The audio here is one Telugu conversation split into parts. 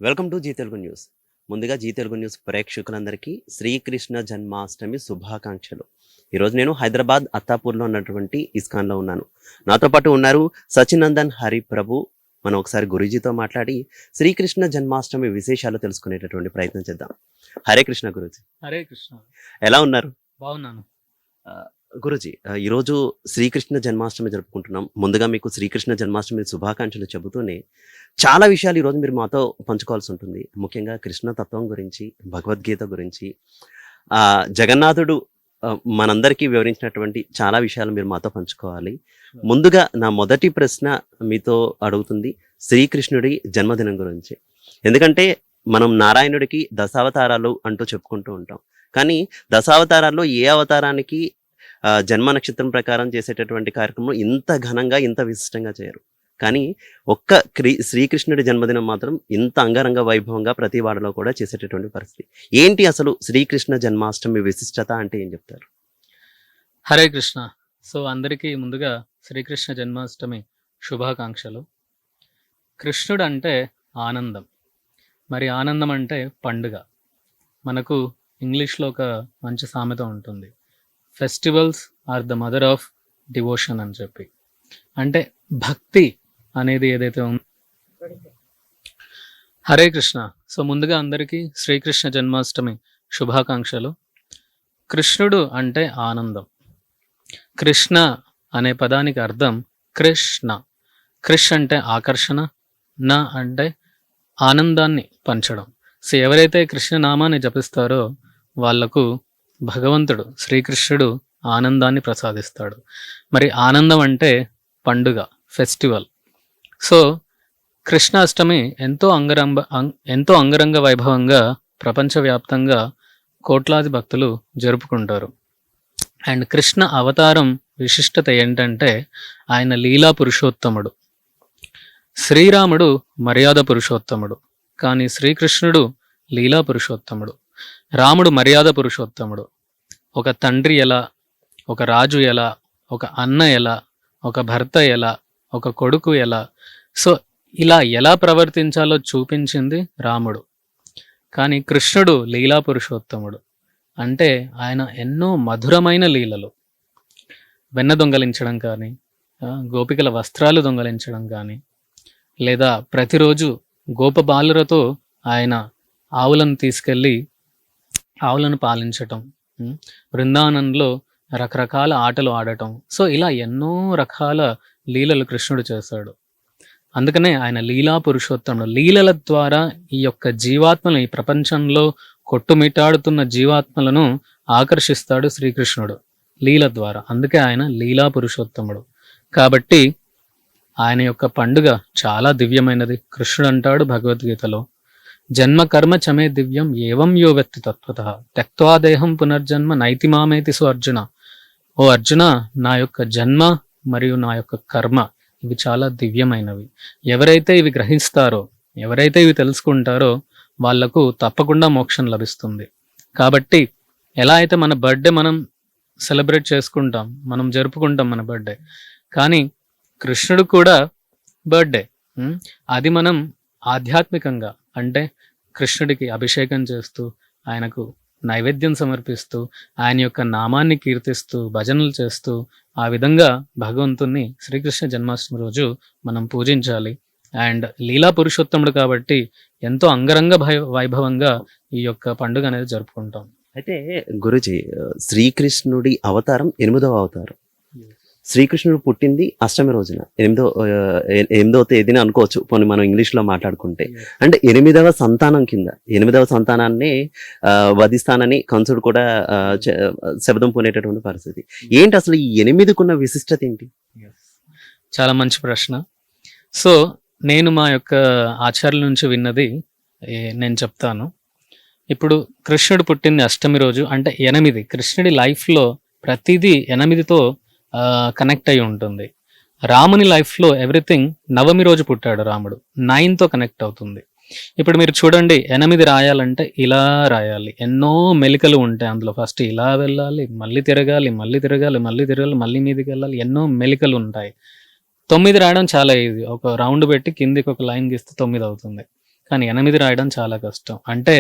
Welcome to Zee Telugu news. ముందుగా జీ తెలుగు న్యూస్ ప్రేక్షకులందరికీ శ్రీకృష్ణ జన్మాష్టమి శుభాకాంక్షలు. ఈరోజు నేను హైదరాబాద్ అత్తాపూర్లో ఉన్నటువంటి ఇస్కాన్లో ఉన్నాను. నాతో పాటు ఉన్నారు సచినందన్ హరి ప్రభు. మనం ఒకసారి గురూజీతో మాట్లాడి శ్రీకృష్ణ జన్మాష్టమి విశేషాలు తెలుసుకునేటటువంటి ప్రయత్నం చేద్దాం. హరే కృష్ణ గురూజీ. హరే కృష్ణ. ఎలా ఉన్నారు? బాగున్నాను. గురూజీ, ఈరోజు శ్రీకృష్ణ జన్మాష్టమి జరుపుకుంటున్నాం. ముందుగా మీకు శ్రీకృష్ణ జన్మాష్టమి శుభాకాంక్షలు చెబుతూనే చాలా విషయాలు ఈరోజు మీరు మాతో పంచుకోవాల్సి ఉంటుంది. ముఖ్యంగా కృష్ణ తత్వం గురించి, భగవద్గీత గురించి, జగన్నాథుడు మనందరికీ వివరించినటువంటి చాలా విషయాలు మీరు మాతో పంచుకోవాలి. ముందుగా నా మొదటి ప్రశ్న మీతో అడుగుతుంది శ్రీకృష్ణుడి జన్మదినం గురించి. ఎందుకంటే మనం నారాయణుడికి దశావతారాలు అంటూ చెప్పుకుంటూ ఉంటాం. కానీ దశావతారాల్లో ఏ అవతారానికి జన్మ నక్షత్రం ప్రకారం చేసేటటువంటి కార్యక్రమం ఇంత ఘనంగా, ఇంత విశిష్టంగా చేయరు. కానీ ఒక్క శ్రీకృష్ణుడి జన్మదినం మాత్రం ఇంత అంగరంగ వైభవంగా ప్రతి వాడలో కూడా చేసేటటువంటి పరిస్థితి. ఏంటి అసలు శ్రీకృష్ణ జన్మాష్టమి విశిష్టత అంటే ఏం చెప్తారు? హరే కృష్ణ. సో అందరికీ ముందుగా శ్రీకృష్ణ జన్మాష్టమి శుభాకాంక్షలు. కృష్ణుడు అంటే ఆనందం, మరి ఆనందం అంటే పండుగ. మనకు ఇంగ్లీష్లో ఒక మంచి సామెత ఉంటుంది, festivals are the mother of devotion అని చెప్పి. అంటే భక్తి అనేది ఏదైతే ఉందో. హరే కృష్ణ. సో ముందుగా అందరికీ శ్రీకృష్ణ జన్మాష్టమి శుభాకాంక్షలు. కృష్ణుడు అంటే ఆనందం. కృష్ణ అనే పదానికి అర్థం కృష్ణ. కృష్ అంటే ఆకర్షణ, నా అంటే ఆనందాన్ని పంచడం. సో ఎవరైతే కృష్ణనామాన్ని జపిస్తారో వాళ్లకు భగవంతుడు శ్రీకృష్ణుడు ఆనందాన్ని ప్రసాదిస్తాడు. మరి ఆనందం అంటే పండుగ, ఫెస్టివల్. సో కృష్ణాష్టమి ఎంతో అంగరంగ వైభవంగా ప్రపంచవ్యాప్తంగా కోట్లాది భక్తులు జరుపుకుంటారు. అండ్ కృష్ణ అవతారం విశిష్టత ఏంటంటే ఆయన లీలా పురుషోత్తముడు. శ్రీరాముడు మర్యాద పురుషోత్తముడు, కానీ శ్రీకృష్ణుడు లీలా పురుషోత్తముడు. రాముడు మర్యాద పురుషోత్తముడు. ఒక తండ్రి ఎలా, ఒక రాజు ఎలా, ఒక అన్న ఎలా, ఒక భర్త ఎలా, ఒక కొడుకు ఎలా, సో ఇలా ఎలా ప్రవర్తించాలో చూపించింది రాముడు. కానీ కృష్ణుడు లీలా పురుషోత్తముడు. అంటే ఆయన ఎన్నో మధురమైన లీలలు, వెన్న దొంగలించడం కానీ, గోపికల వస్త్రాలు దొంగలించడం కానీ, లేదా ప్రతిరోజు గోపబాలురతో ఆయన ఆవులను తీసుకెళ్ళి ఆవులను పాలించటం, బృందావనంలో రకరకాల ఆటలు ఆడటం. సో ఇలా ఎన్నో రకాల లీలలు కృష్ణుడు చేశాడు. అందుకనే ఆయన లీలా పురుషోత్తముడు. లీలల ద్వారా ఈ యొక్క జీవాత్మలను, ఈ ప్రపంచంలో కొట్టుమిట్టాడుతున్న జీవాత్మలను ఆకర్షిస్తాడు శ్రీకృష్ణుడు లీల ద్వారా. అందుకే ఆయన లీలా పురుషోత్తముడు. కాబట్టి ఆయన యొక్క పండుగ చాలా దివ్యమైనది. కృష్ణుడు అంటాడు భగవద్గీతలో, జన్మ కర్మ చమే దివ్యం ఏవం యో వ్యక్తి తత్వతః త్యక్త్వా దేహం పునర్జన్మ నైతి మామేతి సో అర్జున. ఓ అర్జున, నా యొక్క జన్మ మరియు నా యొక్క కర్మ ఇవి చాలా దివ్యమైనవి. ఎవరైతే ఇవి గ్రహిస్తారో, ఎవరైతే ఇవి తెలుసుకుంటారో వాళ్లకు తప్పకుండా మోక్షం లభిస్తుంది. కాబట్టి ఎలా అయితే మన బర్త్డే మనం సెలబ్రేట్ చేసుకుంటాం, మనం జరుపుకుంటాం మన బర్త్డే, కానీ కృష్ణుడు కూడా బర్త్డే. అది మనం ఆధ్యాత్మికంగా, అంటే కృష్ణుడికి అభిషేకం చేస్తూ, ఆయనకు నైవేద్యం సమర్పిస్తూ, ఆయన యొక్క నామాన్ని కీర్తిస్తూ, భజనలు చేస్తూ, ఆ విధంగా భగవంతుణ్ణి శ్రీకృష్ణ జన్మాష్టమి రోజు మనం పూజించాలి. అండ్ లీలా పురుషోత్తముడు కాబట్టి ఎంతో అంగరంగ వైభవంగా ఈ యొక్క పండుగ అనేది జరుపుకుంటాం. అయితే గురూజీ, శ్రీకృష్ణుడి అవతారం 8వ అవతారం. శ్రీకృష్ణుడు పుట్టింది అష్టమి రోజున, 8వ తేదీన అనుకోవచ్చు పోనీ మనం ఇంగ్లీష్లో మాట్లాడుకుంటే. అంటే 8వ సంతానం కింద, 8వ సంతానాన్ని వధిస్తానని కంసుడు కూడా శబ్దం పూనేటటువంటి పరిస్థితి. ఏంటి అసలు ఈ 8కున్న విశిష్టత ఏంటి? చాలా మంచి ప్రశ్న. సో నేను మా యొక్క ఆచార్యుల నుంచి విన్నది నేను చెప్తాను. ఇప్పుడు కృష్ణుడు పుట్టింది అష్టమి రోజు, అంటే 8. కృష్ణుడి లైఫ్లో ప్రతిదీ 8తో కనెక్ట్ అయి ఉంటుంది. రాముని లైఫ్లో ఎవ్రీథింగ్ నవమి రోజు పుట్టాడు రాముడు, 9తో కనెక్ట్ అవుతుంది. ఇప్పుడు మీరు చూడండి, 8 రాయాలంటే ఇలా రాయాలి, ఎన్నో మెలికలు ఉంటాయి అందులో. ఫస్ట్ ఇలా వెళ్ళాలి, మళ్ళీ తిరగాలి, మళ్ళీ తిరగాలి, మళ్ళీ తిరగాలి, మళ్ళీ మీదికి వెళ్ళాలి, ఎన్నో మెలికలు ఉంటాయి. 9 రాయడం చాలా ఈజీ, ఒక రౌండ్ పెట్టి కిందికి ఒక లైన్ గీస్తే 9 అవుతుంది. కానీ 8 రాయడం చాలా కష్టం. అంటే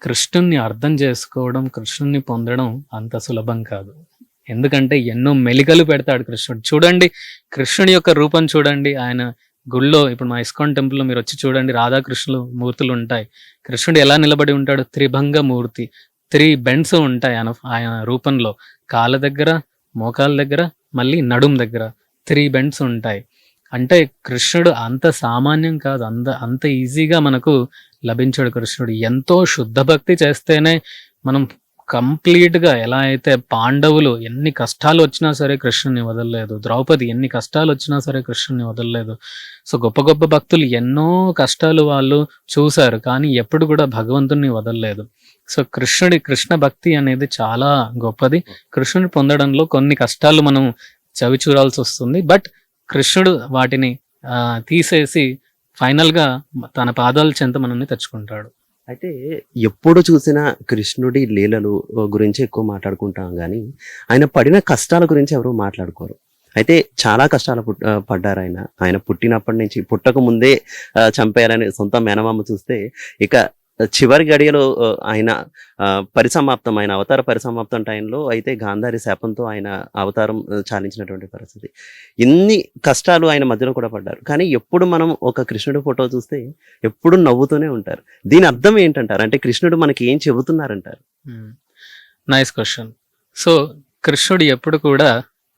కృష్ణుణ్ణి అర్థం చేసుకోవడం, కృష్ణుణ్ణి పొందడం అంత సులభం కాదు. ఎందుకంటే ఎన్నో మెలికలు పెడతాడు కృష్ణుడు. చూడండి కృష్ణుడి యొక్క రూపం చూడండి. ఆయన గుళ్ళో ఇప్పుడు మా ఇస్కాన్ టెంపుల్లో మీరు వచ్చి చూడండి, రాధాకృష్ణులు మూర్తులు ఉంటాయి. కృష్ణుడు ఎలా నిలబడి ఉంటాడు? త్రిభంగ మూర్తి, 3 బెండ్స్ ఉంటాయి ఆయన రూపంలో. కాళ్ళ దగ్గర, మోకాల దగ్గర, మళ్ళీ నడుం దగ్గర 3 బెండ్స్ ఉంటాయి. అంటే కృష్ణుడు అంత సామాన్యం కాదు, అంత ఈజీగా మనకు లభించాడు కృష్ణుడు. ఎంతో శుద్ధ భక్తి చేస్తేనే మనం కంప్లీట్గా, ఎలా అయితే పాండవులు ఎన్ని కష్టాలు వచ్చినా సరే కృష్ణుని వదలలేదు, ద్రౌపది ఎన్ని కష్టాలు వచ్చినా సరే కృష్ణుని వదలలేదు. సో గొప్ప గొప్ప భక్తులు ఎన్నో కష్టాలు వాళ్ళు చూశారు, కానీ ఎప్పుడు కూడా భగవంతుని వదలలేదు. సో కృష్ణ భక్తి అనేది చాలా గొప్పది. కృష్ణుని పొందడంలో కొన్ని కష్టాలు మనం చవి చూడాల్సి వస్తుంది, బట్ కృష్ణుడు వాటిని తీసేసి ఫైనల్గా తన పాదాల చెంత మనల్ని తెచ్చుకుంటాడు. అయితే ఎప్పుడు చూసినా కృష్ణుడి లీలలు గురించి ఎక్కువ మాట్లాడుకుంటాం కానీ ఆయన పడిన కష్టాల గురించి ఎవరు మాట్లాడుకోరు. అయితే చాలా కష్టాలు పడ్డారు ఆయన పుట్టినప్పటి నుంచి, పుట్టక ముందే చంపేయాలని సొంత మేనమామ చూస్తే, ఇక చివరి గడియలో ఆయన ఆయన అవతార పరిసమాప్తం టైంలో అయితే గాంధారి శాపంతో ఆయన అవతారం చాలించినటువంటి పరిస్థితి. ఇన్ని కష్టాలు ఆయన మధ్యలో కూడా పడ్డారు, కానీ ఎప్పుడు మనం ఒక కృష్ణుడి ఫోటో చూస్తే ఎప్పుడు నవ్వుతూనే ఉంటారు. దీని అర్థం ఏంటంటారు? అంటే కృష్ణుడు మనకి ఏం చెబుతున్నారంటారు? Nice question. సో కృష్ణుడు ఎప్పుడు కూడా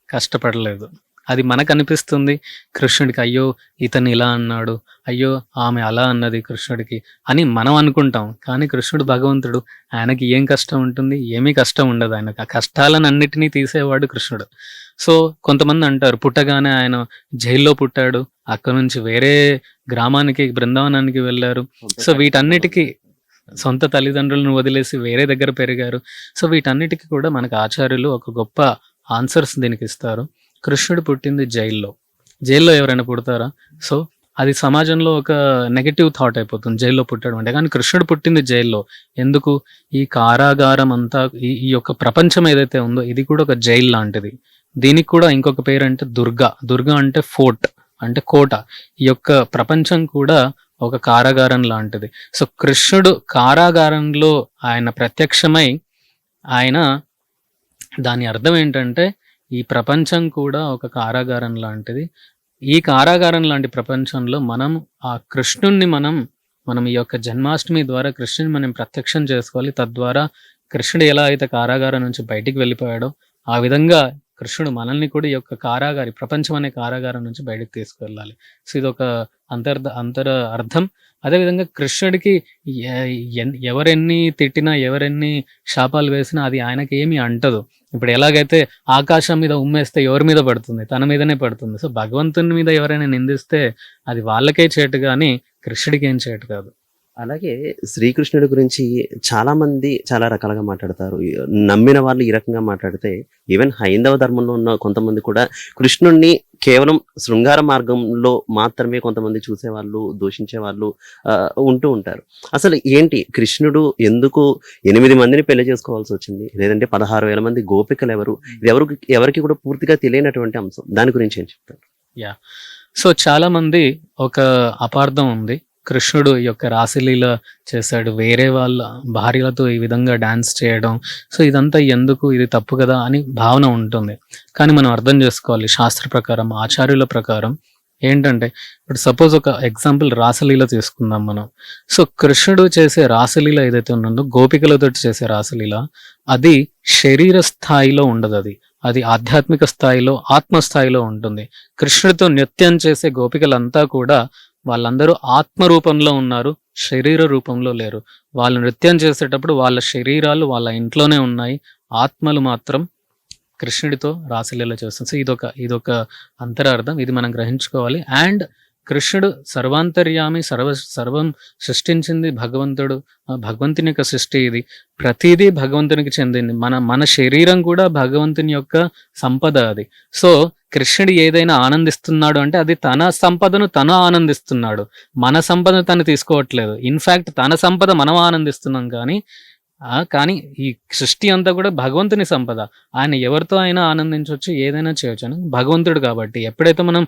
కష్టపడలేదు. అది మనకు అనిపిస్తుంది కృష్ణుడికి, అయ్యో ఇతను ఇలా అన్నాడు, అయ్యో ఆమె అలా అన్నది కృష్ణుడికి అని మనం అనుకుంటాం. కానీ కృష్ణుడు భగవంతుడు, ఆయనకి ఏం కష్టం ఉంటుంది? ఏమీ కష్టం ఉండదు. ఆయనకు ఆ కష్టాలను అన్నిటినీ తీసేవాడు కృష్ణుడు. సో కొంతమంది అంటారు పుట్టగానే ఆయన జైల్లో పుట్టాడు, అక్కడ నుంచి వేరే గ్రామానికి, బృందావనానికి వెళ్ళారు. సో వీటన్నిటికీ సొంత తల్లిదండ్రులను వదిలేసి వేరే దగ్గర పెరిగారు. సో వీటన్నిటికీ కూడా మనకు ఆచార్యులు ఒక గొప్ప ఆన్సర్స్ దీనికి ఇస్తారు. కృష్ణుడు పుట్టింది జైల్లో ఎవరైనా పుడతారా? సో అది సమాజంలో ఒక నెగటివ్ థాట్ అయిపోతుంది, జైల్లో పుట్టడం అంటే. కానీ కృష్ణుడు పుట్టింది జైల్లో. ఎందుకు? ఈ కారాగారం అంతా, ఈ యొక్క ప్రపంచం ఏదైతే ఉందో ఇది కూడా ఒక జైల్ లాంటిది. దీనికి కూడా ఇంకొక పేరు అంటే దుర్గా అంటే ఫోర్ట్, అంటే కోట. ఈ యొక్క ప్రపంచం కూడా ఒక కారాగారం లాంటిది. సో కృష్ణుడు కారాగారంలో ఆయన ప్రత్యక్షమై, ఆయన దాని అర్థం ఏంటంటే ఈ ప్రపంచం కూడా ఒక కారాగారం లాంటిది. ఈ కారాగారం లాంటి ప్రపంచంలో మనం ఆ కృష్ణుణ్ణి మనం ఈ యొక్క జన్మాష్టమి ద్వారా కృష్ణుని మనం ప్రత్యక్షం చేసుకోవాలి. తద్వారా కృష్ణుడు ఎలా అయితే కారాగారం నుంచి బయటికి వెళ్ళిపోయాడో ఆ విధంగా కృష్ణుడు మనల్ని కూడా ఈ యొక్క ప్రపంచం అనే కారాగారం నుంచి బయటకు తీసుకువెళ్ళాలి. సో ఇది ఒక అంతర అర్థం. అదేవిధంగా కృష్ణుడికి ఎవరెన్ని తిట్టినా, ఎవరెన్ని శాపాలు వేసినా అది ఆయనకి ఏమీ అంటదు. ఇప్పుడు ఎలాగైతే ఆకాశం మీద ఉమ్మేస్తే ఎవరి మీద పడుతుంది? తన మీదనే పడుతుంది. సో భగవంతుని మీద ఎవరైనా నిందిస్తే అది వాళ్ళకే చేటు, కానీ కృష్ణుడికి ఏం చేటు కాదు. అలాగే శ్రీకృష్ణుడి గురించి చాలా మంది చాలా రకాలుగా మాట్లాడతారు. నమ్మిన వాళ్ళు ఈ రకంగా మాట్లాడితే, ఈవెన్ హైందవ ధర్మంలో ఉన్న కొంతమంది కూడా కృష్ణుడిని కేవలం శృంగార మార్గంలో మాత్రమే కొంతమంది చూసేవాళ్ళు, దూషించే వాళ్ళు ఉంటూ ఉంటారు. అసలు ఏంటి కృష్ణుడు ఎందుకు 8 మందిని పెళ్లి చేసుకోవాల్సి వచ్చింది? లేదంటే 16,000 మంది గోపికలు ఎవరు? ఇది ఎవరికి కూడా పూర్తిగా తెలియనటువంటి అంశం. దాని గురించి ఏం చెప్తారు? సో చాలా మంది ఒక అపార్థం ఉంది. కృష్ణుడు ఈ యొక్క రాసలీల చేశాడు, వేరే వాళ్ళ భార్యలతో ఈ విధంగా డాన్స్ చేయడం, సో ఇదంతా ఎందుకు, ఇది తప్పు కదా అని భావన ఉంటుంది. కానీ మనం అర్థం చేసుకోవాలి, శాస్త్ర ప్రకారం, ఆచార్యుల ప్రకారం ఏంటంటే, ఇప్పుడు సపోజ్ ఒక ఎగ్జాంపుల్ రాసలీల తీసుకుందాం మనం. సో కృష్ణుడు చేసే రాసలీల ఏదైతే ఉన్నదో, గోపికలతో చేసే రాసలీల, అది శరీర స్థాయిలో ఉండదు, అది ఆధ్యాత్మిక స్థాయిలో, ఆత్మస్థాయిలో ఉంటుంది. కృష్ణుడితో నృత్యం చేసే గోపికలంతా కూడా వాళ్ళందరూ ఆత్మ రూపంలో ఉన్నారు, శరీర రూపంలో లేరు. వాళ్ళు నృత్యం చేసేటప్పుడు వాళ్ళ శరీరాలు వాళ్ళ ఇంట్లోనే ఉన్నాయి, ఆత్మలు మాత్రం కృష్ణుడితో రాసలీల చేస్తుంది. సో ఇదొక అంతరార్థం, ఇది మనం గ్రహించుకోవాలి. అండ్ కృష్ణుడు సర్వాంతర్యామి, సర్వం సృష్టించింది భగవంతుడు, భగవంతుని యొక్క సృష్టి ఇది. ప్రతిదీ భగవంతునికి చెందింది. మన శరీరం కూడా భగవంతుని యొక్క సంపద అది. సో కృష్ణుడు ఏదైనా ఆనందిస్తున్నాడు అంటే అది తన సంపదను తను ఆనందిస్తున్నాడు, మన సంపదను తను తీసుకోవట్లేదు. ఇన్ఫ్యాక్ట్ తన సంపద మనం ఆనందిస్తున్నాం, కానీ ఈ సృష్టి అంతా కూడా భగవంతుని సంపద. ఆయన ఎవరితో అయినా ఆనందించవచ్చు, ఏదైనా చేయొచ్చు అని భగవంతుడు. కాబట్టి ఎప్పుడైతే మనం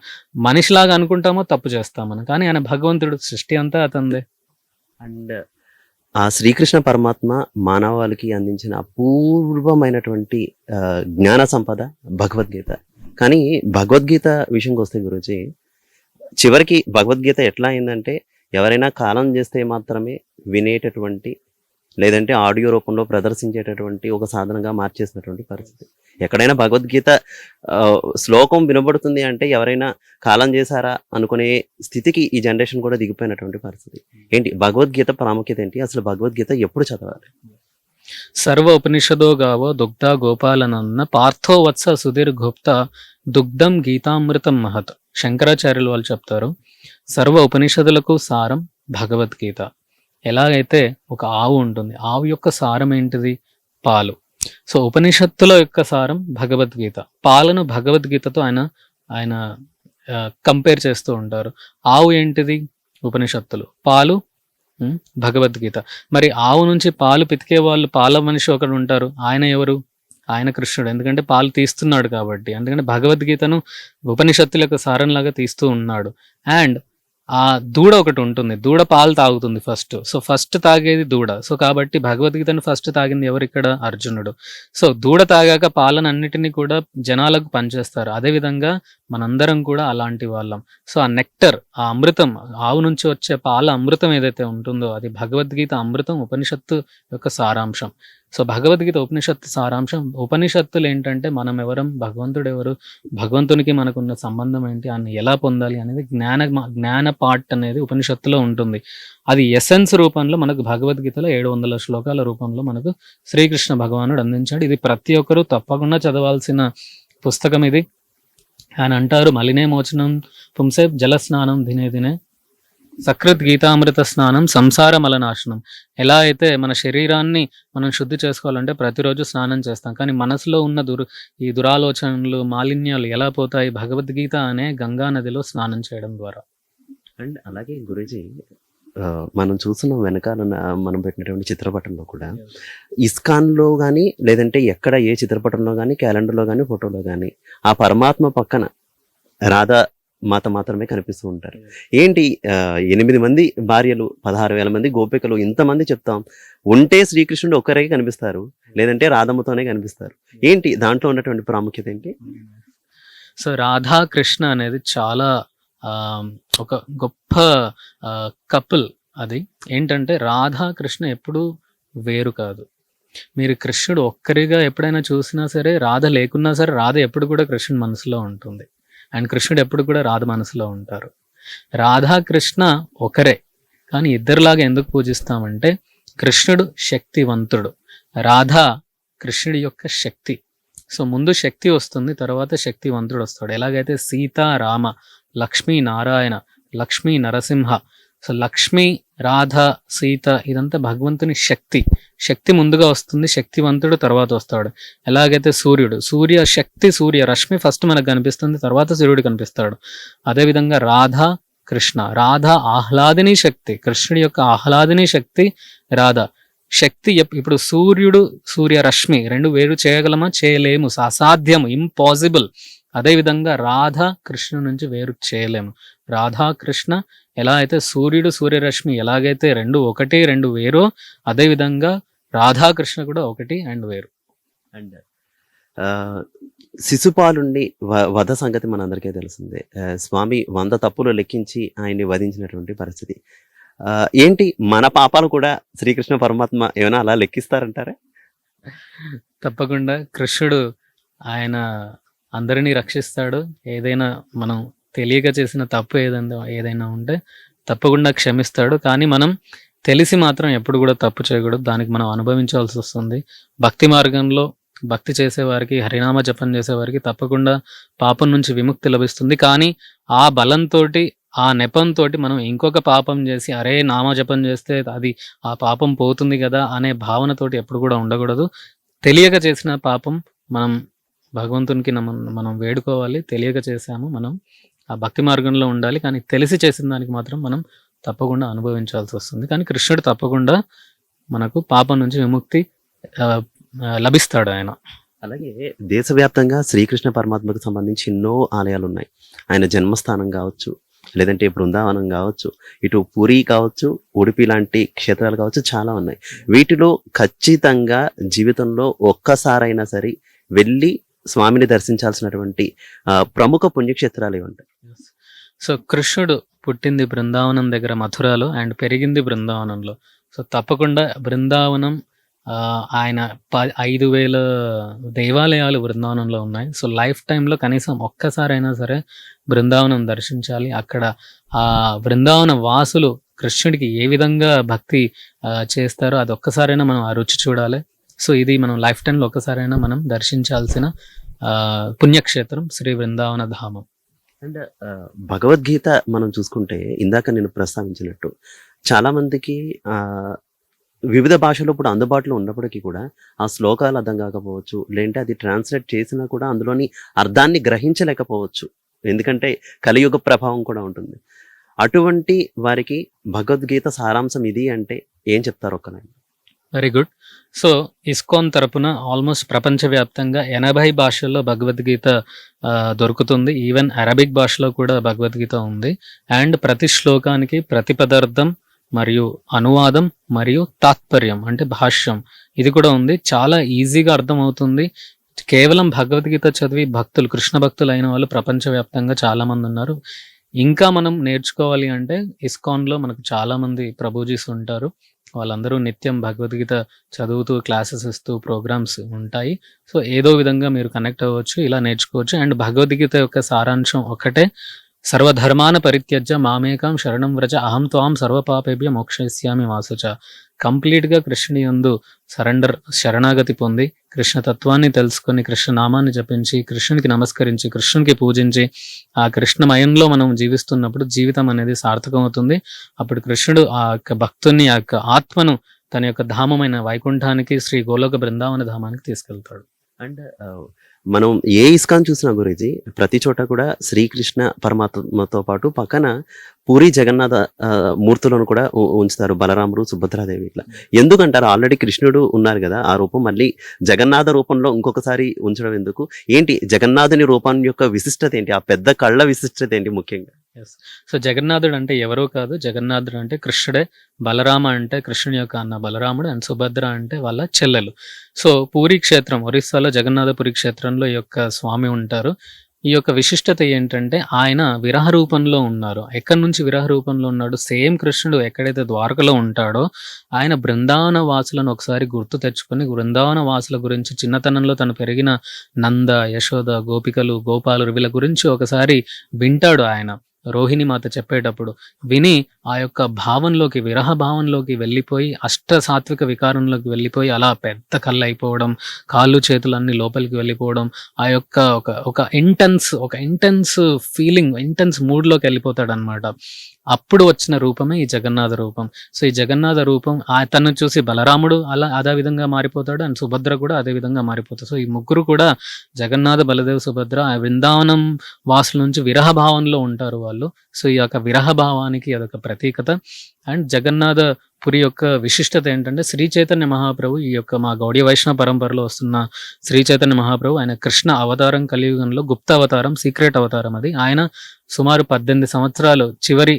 మనిషిలాగా అనుకుంటామో తప్పు చేస్తాం మనం, కానీ ఆయన భగవంతుడు, సృష్టి అంతా అతందే. అండ్ ఆ శ్రీకృష్ణ పరమాత్మ మానవాళికి అందించిన అపూర్వమైనటువంటి జ్ఞాన సంపద భగవద్గీత. కానీ భగవద్గీత విషయంకి వస్తే గురించి చివరికి భగవద్గీత ఎట్లా అయిందంటే ఎవరైనా కాలం చేస్తే మాత్రమే వినేటటువంటి, లేదంటే ఆడియో రూపంలో ప్రదర్శించేటటువంటి ఒక సాధనంగా మార్చేసినటువంటి పరిస్థితి. ఎక్కడైనా భగవద్గీత శ్లోకం వినబడుతుంది అంటే ఎవరైనా కాలం చేశారా అనుకునే స్థితికి ఈ జనరేషన్ కూడా దిగిపోయినటువంటి పరిస్థితి. ఏంటి భగవద్గీత ప్రాముఖ్యత ఏంటి, అసలు భగవద్గీత ఎప్పుడు చదవాలి? సర్వ ఉపనిషదో గావో దుగ్ధ గోపాలనన్న పార్థో వత్స సుధీర్ గుప్త దుగ్ధం గీతామృతం మహత్. శంకరాచార్యులు వాళ్ళు చెప్తారు, సర్వ ఉపనిషదులకు సారం భగవద్గీత. ఎలాగైతే ఒక ఆవు ఉంటుంది, ఆవు యొక్క సారం ఏంటిది? పాలు. సో ఉపనిషత్తుల యొక్క సారం భగవద్గీత. పాలను భగవద్గీతతో ఆయన ఆయన కంపేర్ చేస్తూ ఉంటారు. ఆవు ఏంటిది? ఉపనిషత్తులు. పాలు భగవద్గీత. మరి ఆవు నుంచి పాలు పితికే వాళ్ళు, పాల మనిషి ఒకడు ఉంటారు, ఆయన ఎవరు? ఆయన కృష్ణుడు. ఎందుకంటే పాలు తీస్తున్నాడు కాబట్టి. ఎందుకంటే భగవద్గీతను ఉపనిషత్తుల యొక్క సారంలాగా తీస్తూ ఉన్నాడు. అండ్ ఆ దూడ ఒకటి ఉంటుంది, దూడ పాలు తాగుతుంది ఫస్ట్. సో ఫస్ట్ తాగేది దూడ. సో కాబట్టి భగవద్గీతను ఫస్ట్ తాగింది ఎవరు ఇక్కడ? అర్జునుడు. సో దూడ తాగాక పాలను అన్నిటినీ కూడా జనాలకు పనిచేస్తారు. అదేవిధంగా మనందరం కూడా అలాంటి వాళ్ళం. సో ఆ నెక్టర్, ఆ అమృతం, ఆవు నుంచి వచ్చే పాల అమృతం ఏదైతే ఉంటుందో అది భగవద్గీత అమృతం, ఉపనిషత్తు యొక్క సారాంశం. సో భగవద్గీత ఉపనిషత్తు సారాంశం. ఉపనిషత్తులు ఏంటంటే మనం ఎవరం, భగవంతుడు ఎవరు, భగవంతునికి మనకున్న సంబంధం ఏంటి, ఆయన ఎలా పొందాలి అనేది జ్ఞాన పార్ట్ అనేది ఉపనిషత్తులో ఉంటుంది. అది ఎసెన్స్ రూపంలో మనకు భగవద్గీతలో 700 శ్లోకాల రూపంలో మనకు శ్రీకృష్ణ భగవానుడు అందించాడు. ఇది ప్రతి ఒక్కరూ తప్పకుండా చదవాల్సిన పుస్తకం ఇది. ఆయన అంటారు, మలినే మోచనం పుంసే జలస్నానం దినే దినే సకృత్ గీతామృత స్నానం సంసార మలనాశనం. ఎలా అయితే మన శరీరాన్ని మనం శుద్ధి చేసుకోవాలంటే ప్రతిరోజు స్నానం చేస్తాం, కానీ మనసులో ఉన్న ఈ దురాలోచనలు, మాలిన్యాలు ఎలా పోతాయి? భగవద్గీత అనే గంగా నదిలో స్నానం చేయడం ద్వారా. అండ్ అలాగే గురూజీ, మనం చూస్తున్నాం వెనకాల మనం పెట్టినటువంటి చిత్రపటంలో కూడా ఇస్కాన్లో కానీ, లేదంటే ఎక్కడ ఏ చిత్రపటంలో కానీ, క్యాలెండర్లో కానీ, ఫోటోలో కానీ ఆ పరమాత్మ పక్కన రాధా మాత మాత్రమే కనిపిస్తూ ఉంటారు. ఏంటి 8 మంది భార్యలు, 16,000 మంది గోపికలు, ఇంతమంది చెప్తాం ఉంటే శ్రీకృష్ణుడు ఒక్కరే కనిపిస్తారు, లేదంటే రాధమ్మతోనే కనిపిస్తారు. ఏంటి దాంట్లో ఉన్నటువంటి ప్రాముఖ్యత ఏంటి? సో రాధా కృష్ణ అనేది చాలా ఒక గొప్ప కపుల్. అది ఏంటంటే రాధా కృష్ణ ఎప్పుడు వేరు కాదు. మీరు కృష్ణుడు ఒక్కరిగా ఎప్పుడైనా చూసినా సరే, రాధ లేకున్నా సరే, రాధ ఎప్పుడు కూడా కృష్ణుడి మనసులో ఉంటుంది. అండ్ కృష్ణుడు ఎప్పుడు కూడా రాధ మనసులో ఉంటారు. రాధా కృష్ణ ఒకరే, కానీ ఇద్దరిలాగా ఎందుకు పూజిస్తామంటే కృష్ణుడు శక్తివంతుడు, రాధా కృష్ణుడి యొక్క శక్తి. సో ముందు శక్తి వస్తుంది, తర్వాత శక్తివంతుడు వస్తాడు. ఎలాగైతే సీత రామ, లక్ష్మీ నారాయణ, లక్ష్మీ నరసింహ. సో లక్ష్మీ, రాధ, సీత ఇదంతా భగవంతుని శక్తి. శక్తి ముందుగా వస్తుంది, శక్తివంతుడు తర్వాత వస్తాడు. ఎలాగైతే సూర్యుడు, సూర్య శక్తి, సూర్య రశ్మి ఫస్ట్ మనకు కనిపిస్తుంది, తర్వాత సూర్యుడు కనిపిస్తాడు. అదేవిధంగా రాధ కృష్ణ, రాధ ఆహ్లాదిని శక్తి, కృష్ణుడి యొక్క ఆహ్లాదిని శక్తి రాధ. శక్తి ఇప్పుడు సూర్యుడు, సూర్య రశ్మి రెండు వేరు చేయగలమా? చేయలేము, అసాధ్యము, ఇంపాసిబుల్. అదేవిధంగా రాధ కృష్ణుడి నుంచి వేరు చేయలేము. రాధా కృష్ణ ఎలా అయితే సూర్యుడు, సూర్యరశ్మి ఎలాగైతే రెండు ఒకటి, రెండు వేరో, అదేవిధంగా రాధాకృష్ణ కూడా ఒకటి అండ్ వేరు. అండ్ శిశుపాలుండి వధ సంగతి మనందరికీ తెలిసిందే. స్వామి 100 తప్పులు లెక్కించి ఆయన్ని వధించినటువంటి పరిస్థితి. ఏంటి మన పాపాలు కూడా శ్రీకృష్ణ పరమాత్మ ఏమైనా అలా లెక్కిస్తారంటారా? తప్పకుండా కృష్ణుడు ఆయన అందరినీ రక్షిస్తాడు. ఏదైనా మనం తెలియక చేసిన తప్పు ఏదైనా ఉంటే తప్పకుండా క్షమిస్తాడు. కానీ మనం తెలిసి మాత్రం ఎప్పుడు కూడా తప్పు చేయకూడదు, దానికి మనం అనుభవించాల్సి వస్తుంది. భక్తి మార్గంలో భక్తి చేసేవారికి, హరినామ జపం చేసేవారికి తప్పకుండా పాపం నుంచి విముక్తి లభిస్తుంది. కానీ ఆ బలంతో, ఆ నెపంతో మనం ఇంకొక పాపం చేసి అరే నామ జపం చేస్తే అది ఆ పాపం పోతుంది కదా అనే భావనతోటి ఎప్పుడు కూడా ఉండకూడదు. తెలియక చేసిన పాపం మనం భగవంతునికి మనం వేడుకోవాలి. తెలియక చేసాము, మనం ఆ భక్తి మార్గంలో ఉండాలి. కానీ తెలిసి చేసిన దానికి మాత్రం మనం తప్పకుండా అనుభవించాల్సి వస్తుంది. కానీ కృష్ణుడు తప్పకుండా మనకు పాపం నుంచి విముక్తి లభిస్తాడు ఆయన. అలాగే దేశవ్యాప్తంగా శ్రీకృష్ణ పరమాత్మకు సంబంధించి ఎన్నో ఆలయాలు ఉన్నాయి. ఆయన జన్మస్థానం కావచ్చు, లేదంటే బృందావనం కావచ్చు, ఇటు పూరి కావచ్చు, ఉడిపి లాంటి క్షేత్రాలు కావచ్చు, చాలా ఉన్నాయి. వీటిలో ఖచ్చితంగా జీవితంలో ఒక్కసారైనా సరే వెళ్ళి స్వామిని దర్శించాల్సినటువంటి ప్రముఖ పుణ్యక్షేత్రాలు ఏమంటారు? సో కృష్ణుడు పుట్టింది బృందావనం దగ్గర మథురాలో అండ్ పెరిగింది బృందావనంలో. సో తప్పకుండా బృందావనం ఆయన 5,000 దేవాలయాలు బృందావనంలో ఉన్నాయి. సో లైఫ్ టైంలో కనీసం ఒక్కసారైనా సరే బృందావనం దర్శించాలి. అక్కడ ఆ బృందావన వాసులు కృష్ణుడికి ఏ విధంగా భక్తి చేస్తారో అది ఒక్కసారైనా మనం ఆ రుచి చూడాలి. సో ఇది మనం లైఫ్ టైంలో ఒక్కసారైనా మనం దర్శించాల్సిన పుణ్యక్షేత్రం శ్రీ బృందావన ధామం. అండ్ భగవద్గీత మనం చూసుకుంటే ఇందాక నేను ప్రస్తావించినట్టు చాలా మందికి వివిధ భాషలో ఇప్పుడు అందుబాటులో ఉన్నప్పటికీ కూడా ఆ శ్లోకాలు అర్థం కాకపోవచ్చు, లేదంటే అది ట్రాన్స్లేట్ చేసినా కూడా అందులోని అర్థాన్ని గ్రహించలేకపోవచ్చు. ఎందుకంటే కలియుగ ప్రభావం కూడా ఉంటుంది. అటువంటి వారికి భగవద్గీత సారాంశం ఇది అంటే ఏం చెప్తారు ఒక్కనైనా? Very good. సో ఇస్కాన్ తరపున ఆల్మోస్ట్ ప్రపంచవ్యాప్తంగా 80 భాషల్లో భగవద్గీత దొరుకుతుంది. ఈవెన్ అరబిక్ భాషలో కూడా భగవద్గీత ఉంది. అండ్ ప్రతి శ్లోకానికి ప్రతి పదార్థం మరియు అనువాదం మరియు తాత్పర్యం అంటే భాష్యం ఇది కూడా ఉంది. చాలా ఈజీగా అర్థమవుతుంది. కేవలం భగవద్గీత చదివి భక్తులు, కృష్ణ భక్తులు అయిన వాళ్ళు ప్రపంచవ్యాప్తంగా చాలా మంది ఉన్నారు. ఇంకా మనం నేర్చుకోవాలి అంటే ఇస్కాన్లో మనకు చాలా మంది ప్రభుజీస్ ఉంటారు. వాళ్ళందరూ నిత్యం భగవద్గీత చదువుతూ క్లాసెస్ ఇస్తూ ప్రోగ్రామ్స్ ఉంటాయి. సో ఏదో విధంగా మీరు కనెక్ట్ అవ్వచ్చు, ఇలా నేర్చుకోవచ్చు. అండ్ భగవద్గీత యొక్క సారాంశం ఒకటే, సర్వధర్మాన పరిత్యజ్య మామేకం శరణం వ్రజ అహం త్వాం సర్వపాపేభ్య మోక్షయిష్యామి మా శుచ. కంప్లీట్గా కృష్ణుని యందు శరణాగతి పొంది కృష్ణ తత్వాన్ని తెలుసుకొని కృష్ణ నామాన్ని జపించి కృష్ణునికి నమస్కరించి కృష్ణునికి పూజించి ఆ కృష్ణమయంలో మనం జీవిస్తున్నప్పుడు జీవితం అనేది సార్థకం అవుతుంది. అప్పుడు కృష్ణుడు ఆ యొక్క భక్తుని, ఆ యొక్క ఆత్మను తన యొక్క ధామమైన వైకుంఠానికి, శ్రీ గోలోక బృందావన ధామానికి తీసుకెళ్తాడు. అండ్ మనం ఏ ఇస్కాన్ చూసినా గురించి ప్రతి చోట కూడా శ్రీకృష్ణ పరమాత్మతో పాటు పక్కన పూరి జగన్నాథ మూర్తులను కూడా ఉంచుతారు, బలరాముడు, సుభద్రాదేవి. ఇట్లా ఎందుకంటారు? ఆల్రెడీ కృష్ణుడు ఉన్నారు కదా, ఆ రూపం మళ్ళీ జగన్నాథ రూపంలో ఇంకొకసారి ఉంచడం ఎందుకు? ఏంటి జగన్నాథుని రూపం యొక్క విశిష్టత ఏంటి? ఆ పెద్ద కళ్ళ విశిష్టత ఏంటి ముఖ్యంగా? సో జగన్నాథుడు అంటే ఎవరో కాదు, జగన్నాథుడు అంటే కృష్ణుడే. బలరామ అంటే కృష్ణుని యొక్క అన్న బలరాముడు, అండ్ సుభద్ర అంటే వాళ్ళ చెల్లెలు. సో పూరి క్షేత్రం, ఒరిస్సాలో జగన్నాథపురి క్షేత్రంలో ఈ యొక్క స్వామి ఉంటారు. ఈ యొక్క విశిష్టత ఏంటంటే ఆయన విరహ రూపంలో ఉన్నారు. ఎక్కడి నుంచి విరహ రూపంలో ఉన్నాడు? సేమ్ కృష్ణుడు ఎక్కడైతే ద్వారకలో ఉంటాడో ఆయన బృందావన వాసులను ఒకసారి గుర్తు తెచ్చుకొని బృందావన వాసుల గురించి, చిన్నతనంలో తను పెరిగిన నంద, యశోద, గోపికలు, గోపాలు వీళ్ళ గురించి ఒకసారి వింటాడు ఆయన. రోహిణి మాత చెప్పేటప్పుడు విని ఆ యొక్క భావంలోకి, విరహ భావంలోకి వెళ్ళిపోయి అష్ట సాత్విక వికారంలోకి వెళ్ళిపోయి అలా పెద్ద కళ్ళు అయిపోవడం, కాళ్ళు చేతులన్నీ లోపలికి వెళ్ళిపోవడం, ఆ యొక్క ఒక ఇంటెన్స్ ఫీలింగ్, ఇంటెన్స్ మూడ్లోకి వెళ్ళిపోతాడు అనమాట. అప్పుడు వచ్చిన రూపమే ఈ జగన్నాథ రూపం. సో ఈ జగన్నాథ రూపం తను చూసి బలరాముడు అదే విధంగా మారిపోతాడు, అండ్ సుభద్ర కూడా అదే విధంగా మారిపోతాడు. సో ఈ ముగ్గురు కూడా జగన్నాథ, బలదేవ్, సుభద్ర ఆ బృందావనం వాసుల నుంచి విరహ భావంలో ఉంటారు వాళ్ళు. సో ఈ యొక్క విరహ భావానికి అదొక ప్రతీకత. అండ్ జగన్నాథ పురి యొక్క విశిష్టత ఏంటంటే శ్రీ చైతన్య మహాప్రభు, ఈ యొక్క మా గౌడీయ వైష్ణవ పరంపరలో వస్తున్న శ్రీ చైతన్య మహాప్రభు, ఆయన కృష్ణ అవతారం, కలియుగంలో గుప్త అవతారం, సీక్రెట్ అవతారం. అది ఆయన సుమారు 18 సంవత్సరాలు, చివరి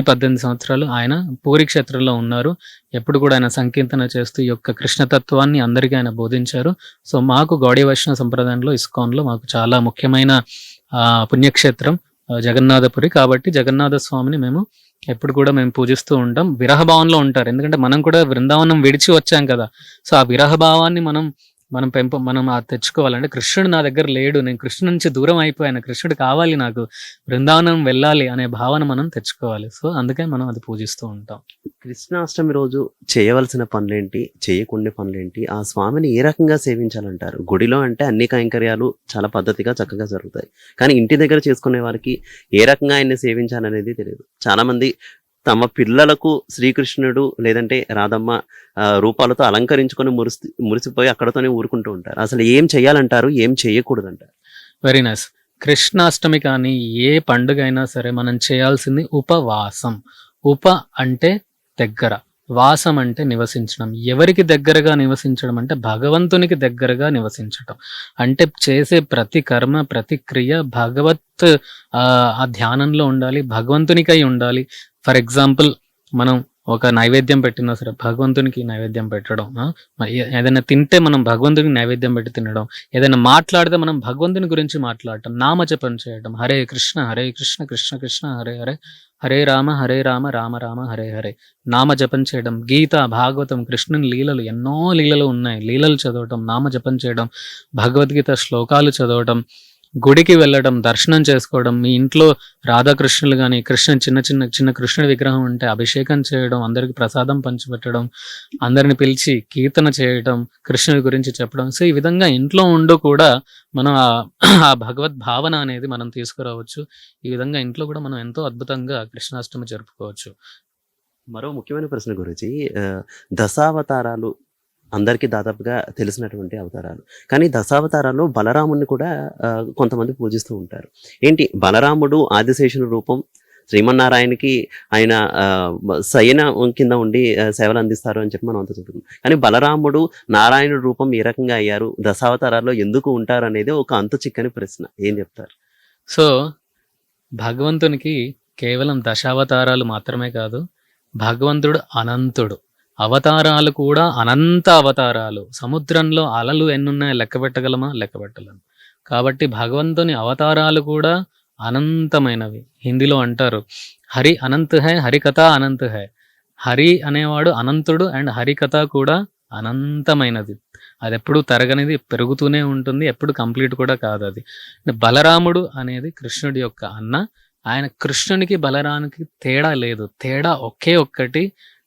18 సంవత్సరాలు ఆయన పూరి క్షేత్రంలో ఉన్నారు. ఎప్పుడు కూడా ఆయన సంకీర్తన చేస్తూ ఈ యొక్క కృష్ణతత్వాన్ని అందరికీ ఆయన బోధించారు. సో మాకు గౌడీయ వైష్ణవ సంప్రదాయంలో, ఇస్కాన్లో మాకు చాలా ముఖ్యమైన పుణ్యక్షేత్రం జగన్నాథపురి. కాబట్టి జగన్నాథ స్వామిని మేము ఎప్పుడు కూడా మేము పూజిస్తూ ఉంటాం. విరహ భావంలో ఉంటారు, ఎందుకంటే మనం కూడా బృందావనం విడిచి వచ్చాం కదా. సో ఆ విరహ భావాన్ని మనం తెచ్చుకోవాలంటే కృష్ణుడు నా దగ్గర లేడు, నేను కృష్ణుడి నుంచి దూరం అయిపోయాను, కృష్ణుడు కావాలి నాకు, బృందావనం వెళ్ళాలి అనే భావన మనం తెచ్చుకోవాలి. సో అందుకే మనం అది పూజిస్తూ ఉంటాం. కృష్ణాష్టమి రోజు చేయవలసిన పనులేంటి, చేయకుండా పనులేంటి, ఆ స్వామిని ఏ రకంగా సేవించాలంటారు? గుడిలో అంటే అన్ని కైంకర్యాలు చాలా పద్ధతిగా చక్కగా జరుగుతాయి, కానీ ఇంటి దగ్గర చేసుకునే వారికి ఏ రకంగా ఆయన్ని సేవించాలనేది తెలియదు. చాలా మంది తమ పిల్లలకు శ్రీకృష్ణుడు లేదంటే రాధమ్మ రూపాలతో అలంకరించుకొని మురిసిపోయి అక్కడతోనే ఊరుకుంటూ ఉంటారు. అసలు ఏం చేయాలంటారు, ఏం చేయకూడదంటారు? Very nice. కృష్ణాష్టమి కానీ ఏ పండుగ అయినా సరే మనం చేయాల్సింది ఉపవాసం. ఉప అంటే దగ్గర, వాసం అంటే నివసించడం. ఎవరికి దగ్గరగా నివసించడం అంటే భగవంతునికి దగ్గరగా నివసించటం. అంటే చేసే ప్రతి కర్మ, ప్రతి క్రియ ఆ ధ్యానంలో ఉండాలి, భగవంతునికై ఉండాలి. ఫర్ ఎగ్జాంపుల్ మనం ఒక నైవేద్యం పెట్టినా సరే భగవంతునికి నైవేద్యం పెట్టడం, ఏదైనా తింటే మనం భగవంతునికి నైవేద్యం పెట్టి తినడం, ఏదైనా మాట్లాడితే మనం భగవంతుని గురించి మాట్లాడటం, నామజపం చేయడం, హరే కృష్ణ కృష్ణ కృష్ణ హరే హరే, హరే రామ రామ రామ హరే హరే, నామజపం చేయడం. గీత, భాగవతం, కృష్ణుని లీలలు, ఎన్నో లీలలు ఉన్నాయి, లీలలు చదవటం, నామజపం చేయడం, భగవద్గీత శ్లోకాలు చదవటం, గుడికి వెళ్ళడం, దర్శనం చేసుకోవడం, మీ ఇంట్లో రాధాకృష్ణులు కానీ చిన్న కృష్ణుడి విగ్రహం ఉంటే అభిషేకం చేయడం, అందరికి ప్రసాదం పంచిపెట్టడం, అందరిని పిలిచి కీర్తన చేయడం, కృష్ణుడి గురించి చెప్పడం. సో ఈ విధంగా ఇంట్లో ఉండు కూడా మనం ఆ భగవద్ భావన అనేది మనం తీసుకురావచ్చు. ఈ విధంగా ఇంట్లో కూడా మనం ఎంతో అద్భుతంగా కృష్ణాష్టమి జరుపుకోవచ్చు. మరో ముఖ్యమైన ప్రశ్న గురించి, దశావతారాలు అందరికీ దాదాపుగా తెలిసినటువంటి అవతారాలు. కానీ దశావతారాల్లో బలరాముడిని కూడా కొంతమంది పూజిస్తూ ఉంటారు. ఏంటి బలరాముడు ఆదిశేషుని రూపం, శ్రీమన్నారాయణకి ఆయన శయన కింద ఉండి సేవలు అందిస్తారు అని చెప్పి మనం అంతా చెప్తున్నాం. కానీ బలరాముడు నారాయణుడు రూపం ఏ రకంగా అయ్యారు, దశావతారాల్లో ఎందుకు ఉంటారు అనేది ఒక అంతు చిక్కని ప్రశ్న. ఏం చెప్తారు? సో భగవంతునికి కేవలం దశావతారాలు మాత్రమే కాదు, భగవంతుడు అనంతుడు. అవతారాలు కూడా అనంత అవతారాలు. సముద్రంలో అలలు ఎన్నున్నాయో లెక్క పెట్టగలమా? లెక్క పెట్టలేము. కాబట్టి భగవంతుని అవతారాలు కూడా అనంతమైనవి. హిందీలో అంటారు హరి అనంత్ హై, హరికథ అనంత్ హై. హరి అనేవాడు అనంతుడు అండ్ హరికథ కూడా అనంతమైనది. అది ఎప్పుడు తరగనిది, పెరుగుతూనే ఉంటుంది, ఎప్పుడు కంప్లీట్ కూడా కాదు అది. బలరాముడు అనేది కృష్ణుడి యొక్క అన్న. ఆయన కృష్ణునికి బలరానికి తేడా లేదు. తేడా ఒకే ఒక్కటి,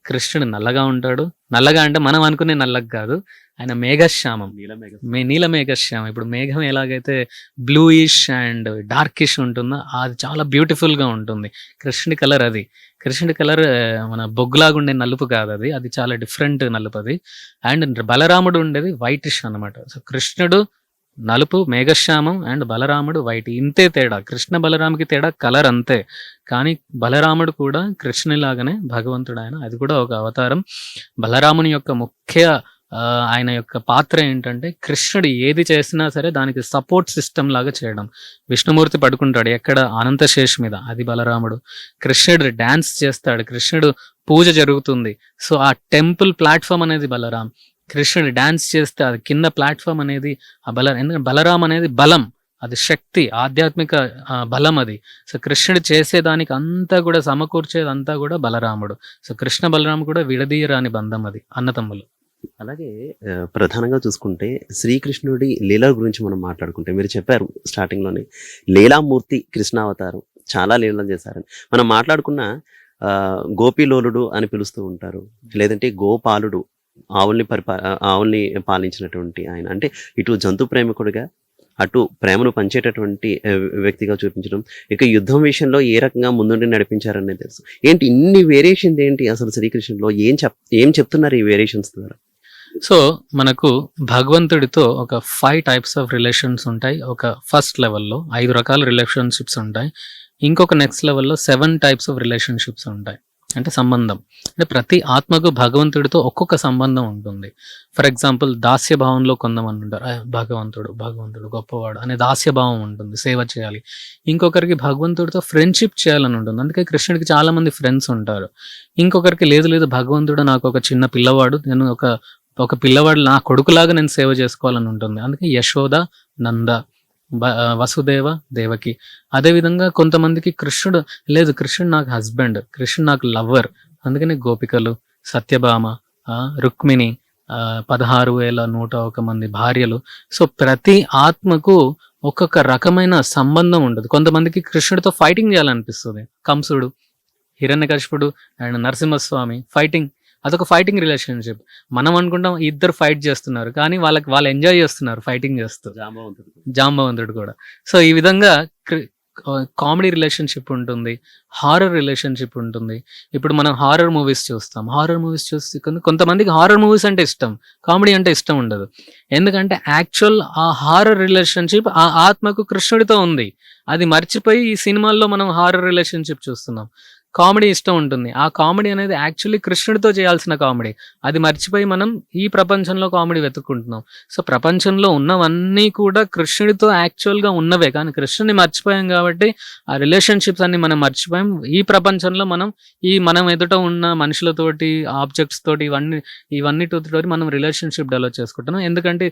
కృష్ణుడు నల్లగా ఉంటాడు. నల్లగా అంటే మనం అనుకునే నల్లగా కాదు, ఆయన మేఘశ్యామం, నీల మేఘశ్యామం. ఇప్పుడు మేఘం ఎలాగైతే బ్లూయిష్ అండ్ డార్కిష్ ఉంటుందో అది చాలా బ్యూటిఫుల్ గా ఉంటుంది. కృష్ణుడి కలర్ అది. కృష్ణుడి కలర్ మన బొగ్గులాగా ఉండే నలుపు కాదు అది, అది చాలా డిఫరెంట్ నలుపు అది. అండ్ బలరాముడు ఉండేది వైటిష్ అనమాట. సో కృష్ణుడు నలుపు మేఘశ్యామం అండ్ బలరాముడు వైట్. ఇంతే తేడా. కృష్ణ బలరాముకి తేడా కలర్ అంతే. కానీ బలరాముడు కూడా కృష్ణులాగానే భగవంతుడు ఆయన. అది కూడా ఒక అవతారం. బలరాముని యొక్క ముఖ్య ఆయన యొక్క పాత్ర ఏంటంటే కృష్ణుడు ఏది చేసినా సరే దానికి సపోర్ట్ సిస్టమ్ లాగా చేయడం. విష్ణుమూర్తి పడుకుంటాడు ఎక్కడ? అనంతశేష్ మీద, అది బలరాముడు. కృష్ణుడు డాన్స్ చేస్తాడు, కృష్ణుడు పూజ జరుగుతుంది, సో ఆ టెంపుల్ ప్లాట్ఫామ్ అనేది బలరాం. కృష్ణుడు డాన్స్ చేస్తే అది కింద ప్లాట్ఫామ్ అనేది ఆ ఎందుకంటే బలరాం అనేది బలం, అది శక్తి, ఆధ్యాత్మిక బలం అది. సో కృష్ణుడు చేసేదానికి అంతా కూడా సమకూర్చేది అంతా కూడా బలరాముడు. సో కృష్ణ బలరాము కూడా విడదీయరాని బంధం అది, అన్నతమ్ములు. అలాగే ప్రధానంగా చూసుకుంటే శ్రీకృష్ణుడి లీలల గురించి మనం మాట్లాడుకుంటే, మీరు చెప్పారు స్టార్టింగ్లోనే లీలామూర్తి కృష్ణావతారం, చాలా లీలలు చేశారని. మనం మాట్లాడుకున్న గోపీలోలుడు అని పిలుస్తూ ఉంటారు, లేదంటే గోపాలుడు, ఆవుల్ని పాలించినటువంటి ఆయన. అంటే ఇటు జంతు ప్రేమికుడిగా, అటు ప్రేమను పంచేటటువంటి వ్యక్తిగా చూపించడం, ఇక యుద్ధం విషయంలో ఏ రకంగా ముందుండి నడిపించారనేది తెలుసు. ఏంటి ఇన్ని వేరియేషన్స్ ఏంటి అసలు శ్రీకృష్ణుడిలో? ఏం చెప్తున్నారు ఈ వేరియేషన్స్ ద్వారా? సో మనకు భగవంతుడితో ఒక 5 టైప్స్ ఆఫ్ రిలేషన్స్ ఉంటాయి. ఒక ఫస్ట్ లెవెల్లో 5 రకాల రిలేషన్షిప్స్ ఉంటాయి. ఇంకొక నెక్స్ట్ లెవెల్లో 7 టైప్స్ ఆఫ్ రిలేషన్షిప్స్ ఉంటాయి. అంటే సంబంధం, అంటే ప్రతి ఆత్మకు భగవంతుడితో ఒక్కొక్క సంబంధం ఉంటుంది. ఫర్ ఎగ్జాంపుల్ దాస్య భావంలో కొంతమంది ఉంటారు, భగవంతుడు గొప్పవాడు అనే దాస్య భావం ఉంటుంది, సేవ చేయాలి. ఇంకొకరికి భగవంతుడితో ఫ్రెండ్షిప్ చేయాలని ఉంటుంది, అందుకే కృష్ణుడికి చాలా మంది ఫ్రెండ్స్ ఉంటారు. ఇంకొకరికి లేదు భగవంతుడు నాకు ఒక చిన్న పిల్లవాడు, నేను ఒక పిల్లవాడు నా కొడుకులాగా నేను సేవ చేసుకోవాలని ఉంటుంది, అందుకే యశోద, నంద, వసుదేవ, దేవకి. అదేవిధంగా కొంతమందికి కృష్ణుడు నాకు హస్బెండ్, కృష్ణుడు నాకు లవ్వర్, అందుకని గోపికలు, సత్యభామ, రుక్మిణి, 16,101 మంది భార్యలు. సో ప్రతి ఆత్మకు ఒక్కొక్క రకమైన సంబంధం ఉండదు. కొంతమందికి కృష్ణుడితో ఫైటింగ్ చేయాలనిపిస్తుంది, కంసుడు, హిరణ్యకశిపుడు అండ్ నరసింహస్వామి ఫైటింగ్, అదొక ఫైటింగ్ రిలేషన్షిప్. మనం అనుకుంటాం ఇద్దరు ఫైట్ చేస్తున్నారు, కానీ వాళ్ళు ఎంజాయ్ చేస్తున్నారు ఫైటింగ్ చేస్తూ. జాంబవంతుడు కూడా. సో ఈ విధంగా కామెడీ రిలేషన్షిప్ ఉంటుంది, హారర్ రిలేషన్షిప్ ఉంటుంది. ఇప్పుడు మనం హారర్ మూవీస్ చూస్తాం, కొంతమందికి హారర్ మూవీస్ అంటే ఇష్టం, కామెడీ అంటే ఇష్టం ఉండదు. ఎందుకంటే యాక్చువల్ ఆ హారర్ రిలేషన్షిప్ ఆ ఆత్మకు కృష్ణుడితో ఉంది, అది మర్చిపోయి ఈ సినిమాల్లో మనం హారర్ రిలేషన్షిప్ చూస్తున్నాం. కామెడీ ఇష్టం ఉంటుంది. ఆ కామెడీ అనేది యాక్చువల్లీ కృష్ణుడితో చేయాల్సిన కామెడీ. అది మర్చిపోయి మనం ఈ ప్రపంచంలో కామెడీ వెతుక్కుంటున్నాం. సో ప్రపంచంలో ఉన్నవన్నీ కూడా కృష్ణుడితో యాక్చువల్గా ఉన్నవే, కానీ కృష్ణుడిని మర్చిపోయాం కాబట్టి ఆ రిలేషన్షిప్స్ అన్ని మనం మర్చిపోయాం. ఈ ప్రపంచంలో మనం ఎదుట ఉన్న మనుషులతోటి, ఆబ్జెక్ట్స్ తోటి, ఇవన్నిటితోటి మనం రిలేషన్షిప్ డెవలప్ చేసుకుంటున్నాం. ఎందుకంటే